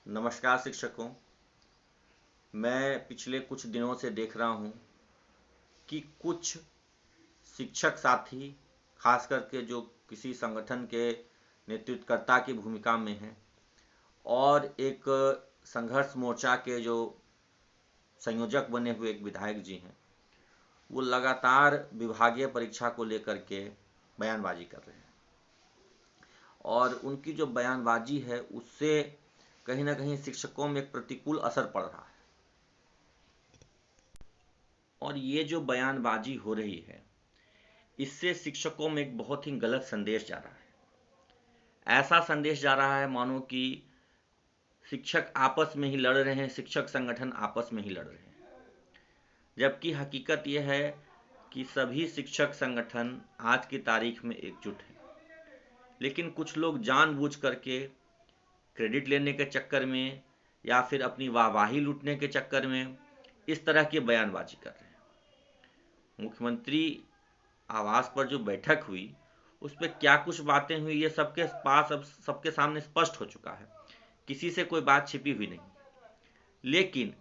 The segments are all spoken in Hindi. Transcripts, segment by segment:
नमस्कार शिक्षकों। मैं पिछले कुछ दिनों से देख रहा हूँ कि कुछ शिक्षक साथी, खास करके जो किसी संगठन के नेतृत्वकर्ता की भूमिका में हैं और एक संघर्ष मोर्चा के जो संयोजक बने हुए एक विधायक जी हैं, वो लगातार विभागीय परीक्षा को लेकर के बयानबाजी कर रहे हैं और उनकी जो बयानबाजी है उससे कहीं ना कहीं शिक्षकों में एक प्रतिकूल असर पड़ रहा है। और ये जो बयानबाजी हो रही है इससे शिक्षकों में एक बहुत ही गलत संदेश जा रहा है। ऐसा संदेश जा रहा है मानो कि शिक्षक आपस में ही लड़ रहे हैं, शिक्षक संगठन आपस में ही लड़ रहे हैं, जबकि हकीकत यह है कि सभी शिक्षक संगठन आज की तारीख में एकजुट हैं। लेकिन कुछ लोग जानबूझ करके क्रेडिट लेने के चक्कर में या फिर अपनी वाहवाही लूटने के चक्कर में इस तरह की बयानबाजी कर रहे हैं। मुख्यमंत्री आवास पर जो बैठक हुई उस पर क्या कुछ बातें हुई ये सबके पास अब सबके सामने स्पष्ट हो चुका है, किसी से कोई बात छिपी हुई नहीं। लेकिन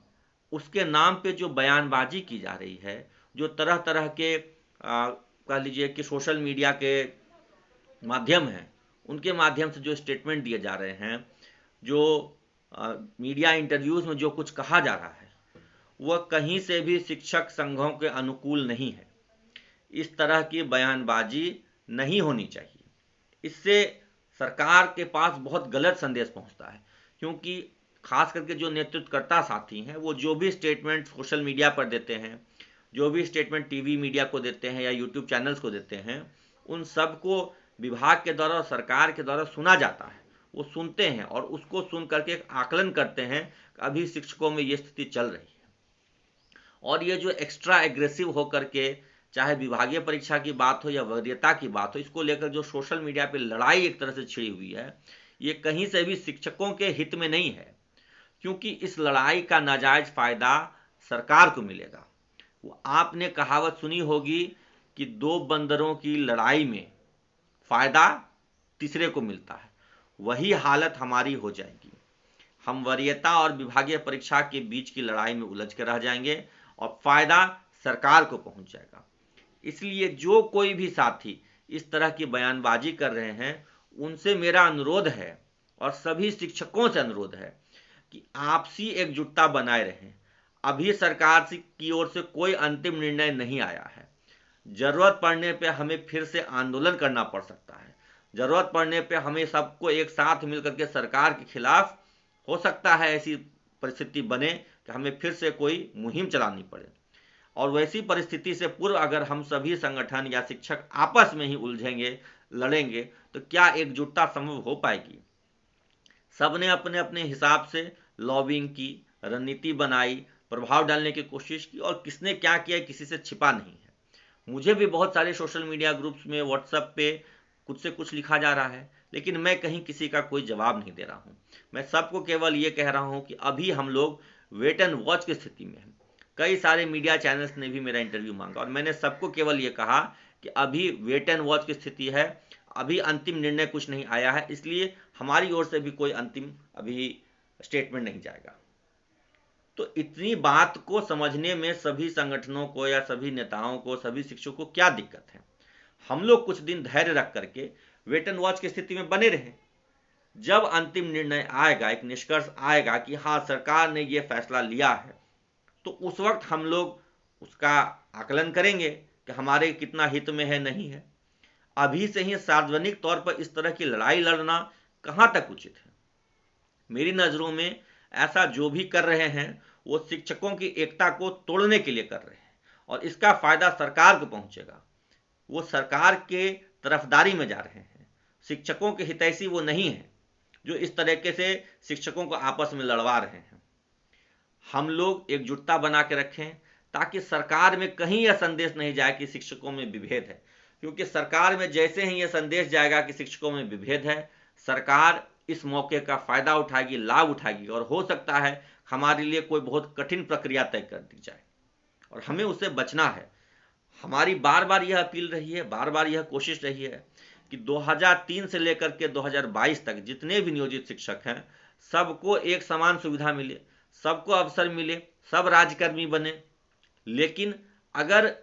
उसके नाम पे जो बयानबाजी की जा रही है, जो तरह तरह के कह लीजिए कि सोशल मीडिया के माध्यम हैं, उनके माध्यम से जो स्टेटमेंट दिए जा रहे हैं, जो मीडिया इंटरव्यूज में जो कुछ कहा जा रहा है, वह कहीं से भी शिक्षक संघों के अनुकूल नहीं है। इस तरह की बयानबाजी नहीं होनी चाहिए। इससे सरकार के पास बहुत गलत संदेश पहुंचता है, क्योंकि खास करके जो नेतृत्वकर्ता साथी हैं वो जो भी स्टेटमेंट सोशल मीडिया पर देते हैं, जो भी स्टेटमेंट टीवी मीडिया को देते हैं या यूट्यूब चैनल्स को देते हैं, उन सबको विभाग के द्वारा और सरकार के द्वारा सुना जाता है। वो सुनते हैं और उसको सुन करके एक आकलन करते हैं कि अभी शिक्षकों में ये स्थिति चल रही है। और ये जो एक्स्ट्रा एग्रेसिव होकर के चाहे विभागीय परीक्षा की बात हो या वरीयता की बात हो, इसको लेकर जो सोशल मीडिया पे लड़ाई एक तरह से छिड़ी हुई है, ये कहीं से भी शिक्षकों के हित में नहीं है, क्योंकि इस लड़ाई का नाजायज फायदा सरकार को मिलेगा। वो आपने कहावत सुनी होगी कि दो बंदरों की लड़ाई में फायदा तीसरे को मिलता है। वही हालत हमारी हो जाएगी। हम वरीयता और विभागीय परीक्षा के बीच की लड़ाई में उलझ कर रह जाएंगे और फायदा सरकार को पहुंच जाएगा। इसलिए जो कोई भी साथी इस तरह की बयानबाजी कर रहे हैं, उनसे मेरा अनुरोध है और सभी शिक्षकों से अनुरोध है कि आपसी एकजुटता बनाए रहें। अभी सरकार की ओर से कोई अंतिम निर्णय नहीं आया है। जरूरत पड़ने पर हमें फिर से आंदोलन करना पड़ सकता है। जरूरत पड़ने पर हमें सबको एक साथ मिलकर के सरकार के खिलाफ, हो सकता है ऐसी परिस्थिति बने कि हमें फिर से कोई मुहिम चलानी पड़े। और वैसी परिस्थिति से पूर्व अगर हम सभी संगठन या शिक्षक आपस में ही उलझेंगे, लड़ेंगे, तो क्या एकजुटता संभव हो पाएगी? सबने अपने अपने हिसाब से लॉबिंग की, रणनीति बनाई, प्रभाव डालने की कोशिश की और किसने क्या किया किसी से छिपा नहीं है। मुझे भी बहुत सारे सोशल मीडिया ग्रुप्स में, व्हाट्सएप पे कुछ से कुछ लिखा जा रहा है, लेकिन मैं कहीं किसी का कोई जवाब नहीं दे रहा हूँ। मैं सबको केवल ये कह रहा हूँ कि अभी हम लोग वेट एंड वॉच की स्थिति में हैं। कई सारे मीडिया चैनल्स ने भी मेरा इंटरव्यू मांगा और मैंने सबको केवल ये कहा कि अभी वेट एंड वॉच की स्थिति है, अभी अंतिम निर्णय कुछ नहीं आया है, इसलिए हमारी ओर से भी कोई अंतिम अभी स्टेटमेंट नहीं जाएगा। तो इतनी बात को समझने में सभी संगठनों को या सभी नेताओं को, सभी शिक्षकों को क्या दिक्कत है? हम लोग कुछ दिन धैर्य रख करके वेट एंड वॉच की स्थिति में बने रहें। जब अंतिम निर्णय आएगा, एक निष्कर्ष आएगा कि हाँ सरकार ने ये फैसला लिया है, तो उस वक्त हम लोग उसका आकलन करेंगे कि हमारे कितना हित में है, नहीं है। अभी से ही सार्वजनिक तौर पर इस तरह की लड़ाई लड़ना कहाँ तक उचित है? मेरी नज़रों में ऐसा जो भी कर रहे हैं वो शिक्षकों की एकता को तोड़ने के लिए कर रहे हैं और इसका फायदा सरकार को पहुंचेगा। वो सरकार के तरफदारी में जा रहे हैं। शिक्षकों के हितैषी वो नहीं है जो इस तरीके से शिक्षकों को आपस में लड़वा रहे हैं। हम लोग एकजुटता बना के रखें ताकि सरकार में कहीं यह संदेश नहीं जाए कि शिक्षकों में विभेद है, क्योंकि सरकार में जैसे ही यह संदेश जाएगा कि शिक्षकों में विभेद है, सरकार इस मौके का फायदा उठाएगी, लाभ उठाएगी और हो सकता है हमारे लिए कोई बहुत कठिन प्रक्रिया तय कर दी जाए और हमें उससे बचना है। हमारी बार बार यह अपील रही है, बार बार यह कोशिश रही है कि 2003 से लेकर के 2022 तक जितने भी नियोजित शिक्षक हैं सबको एक समान सुविधा मिले, सबको अवसर मिले, सब राज्यकर्मी बने। लेकिन अगर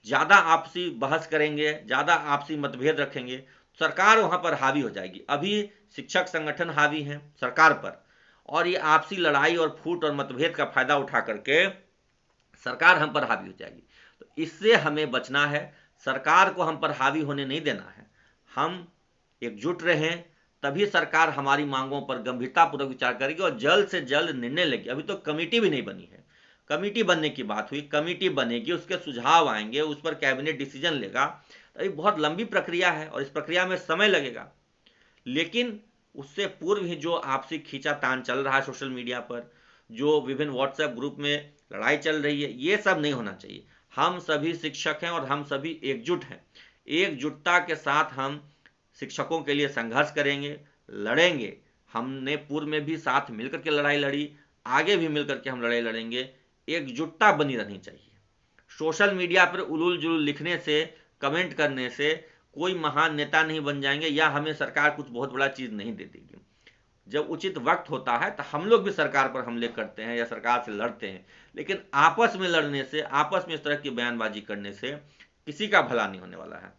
ज़्यादा आपसी बहस करेंगे, ज़्यादा आपसी मतभेद रखेंगे, सरकार वहाँ पर हावी हो जाएगी। अभी शिक्षक संगठन हावी हैं सरकार पर, और ये आपसी लड़ाई और फूट और मतभेद का फायदा उठा करके सरकार हम पर हावी हो जाएगी। तो इससे हमें बचना है, सरकार को हम पर हावी होने नहीं देना है। हम एकजुट रहें, तभी सरकार हमारी मांगों पर गंभीरतापूर्वक विचार करेगी और जल्द से जल्द निर्णय लेगी। अभी तो कमेटी भी नहीं बनी है, कमेटी बनने की बात हुई, कमेटी बनेगी, उसके सुझाव आएंगे, उस पर कैबिनेट डिसीजन लेगा। तो ये बहुत लंबी प्रक्रिया है और इस प्रक्रिया में समय लगेगा। लेकिन उससे पूर्व ही जो आपसी खींचातान चल रहा है सोशल मीडिया पर, जो विभिन्न व्हाट्सएप ग्रुप में लड़ाई चल रही है, ये सब नहीं होना चाहिए। हम सभी शिक्षक हैं और हम सभी एकजुट हैं। एकजुटता के साथ हम शिक्षकों के लिए संघर्ष करेंगे, लड़ेंगे। हमने पूर्व में भी साथ मिलकर के लड़ाई लड़ी, आगे भी मिलकर के हम लड़ाई लड़ेंगे। एकजुटता बनी रहनी चाहिए। सोशल मीडिया पर उलूल जुलूल लिखने से, कमेंट करने से कोई महान नेता नहीं बन जाएंगे, या हमें सरकार कुछ बहुत बड़ा चीज़ नहीं दे देगी। जब उचित वक्त होता है तो हम लोग भी सरकार पर हमले करते हैं या सरकार से लड़ते हैं, लेकिन आपस में लड़ने से, आपस में इस तरह की बयानबाजी करने से किसी का भला नहीं होने वाला है।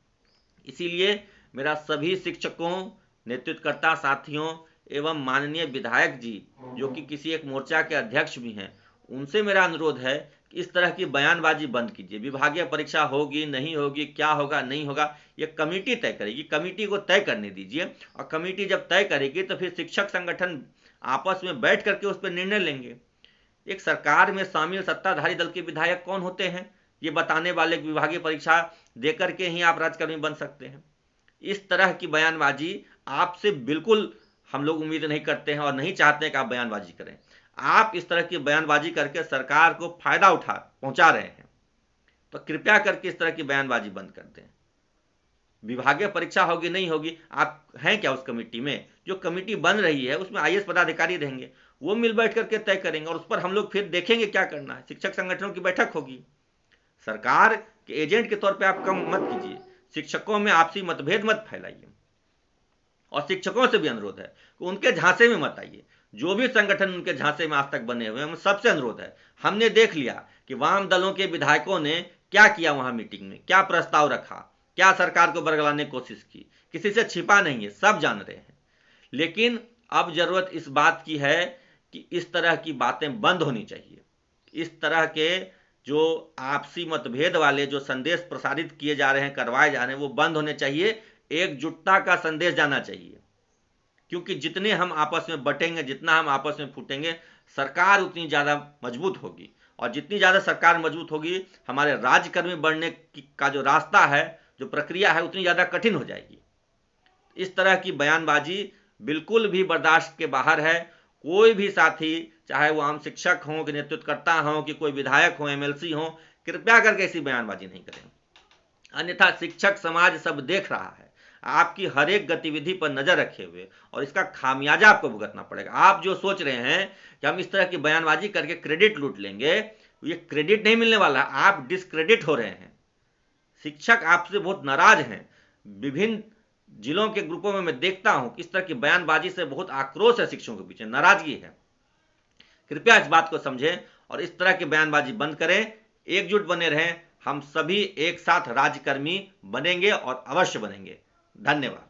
इसीलिए मेरा सभी शिक्षकों, नेतृत्वकर्ता साथियों एवं माननीय विधायक जी, जो कि किसी एक मोर्चा के अध्यक्ष भी हैं, उनसे मेरा अनुरोध है कि इस तरह की बयानबाजी बंद कीजिए। विभागीय परीक्षा होगी नहीं होगी, क्या होगा नहीं होगा, ये कमेटी तय करेगी। कमेटी को तय करने दीजिए, और कमेटी जब तय करेगी तो फिर शिक्षक संगठन आपस में बैठ करके उस पर निर्णय लेंगे। एक सरकार में शामिल सत्ताधारी दल के विधायक कौन होते हैं, ये बताने वाले विभागीय परीक्षा दे करके ही आप राज्यकर्मी बन सकते हैं। इस तरह की बयानबाजी आपसे बिल्कुल हम लोग उम्मीद नहीं करते हैं और नहीं चाहते हैं कि आप बयानबाजी करें। आप इस तरह की बयानबाजी करके सरकार को फायदा पहुंचा रहे हैं, तो कृपया करके इस तरह की बयानबाजी बंद कर दें। विभागीय परीक्षा होगी नहीं होगी, आप हैं क्या उस कमेटी में? जो कमेटी बन रही है उसमें आईएएस पदाधिकारी रहेंगे, वो मिल बैठ करके तय करेंगे और उस पर हम लोग फिर देखेंगे क्या करना है। शिक्षक संगठनों की बैठक होगी। सरकार के एजेंट के तौर पर आप कम मत कीजिए, शिक्षकों में आपसी मतभेद मत फैलाइए। और शिक्षकों से भी अनुरोध है कि उनके झांसे में मत आइए। जो भी संगठन उनके झांसे में आज तक बने हुए हैं, हम सबसे अनुरोध है। हमने देख लिया कि वाम दलों के विधायकों ने क्या किया, वहां मीटिंग में क्या प्रस्ताव रखा, क्या सरकार को बरगलाने की कोशिश की, किसी से छिपा नहीं है, सब जान रहे हैं। लेकिन अब जरूरत इस बात की है कि इस तरह की बातें बंद होनी चाहिए। इस तरह के जो आपसी मतभेद वाले जो संदेश प्रसारित किए जा रहे हैं, करवाए जा रहे हैं, वो बंद होने चाहिए। एकजुटता का संदेश जाना चाहिए, क्योंकि जितने हम आपस में बटेंगे, जितना हम आपस में फूटेंगे, सरकार उतनी ज़्यादा मजबूत होगी। और जितनी ज़्यादा सरकार मजबूत होगी, हमारे राज्यकर्मी बढ़ने का जो रास्ता है, जो प्रक्रिया है, उतनी ज़्यादा कठिन हो जाएगी। इस तरह की बयानबाजी बिल्कुल भी बर्दाश्त के बाहर है। कोई भी साथी, चाहे वो आम शिक्षक हों कि नेतृत्वकर्ता हों कि कोई विधायक हों, एमएलसी हों, कृपया करके ऐसी बयानबाजी नहीं करें। अन्यथा शिक्षक समाज सब देख रहा है, आपकी हर एक गतिविधि पर नजर रखे हुए, और इसका खामियाजा आपको भुगतना पड़ेगा। आप जो सोच रहे हैं कि हम इस तरह की बयानबाजी करके क्रेडिट लूट लेंगे, ये क्रेडिट नहीं मिलने वाला, आप डिस्क्रेडिट हो रहे हैं। शिक्षक आपसे बहुत नाराज हैं। विभिन्न जिलों के ग्रुपों में मैं देखता हूं कि इस तरह की बयानबाजी से बहुत आक्रोश है, शिक्षकों के पीछे नाराजगी है। कृपया इस बात को समझें और इस तरह की बयानबाजी बंद करें, एकजुट बने रहें। हम सभी एक साथ राज्यकर्मी बनेंगे और अवश्य बनेंगे। धन्यवाद।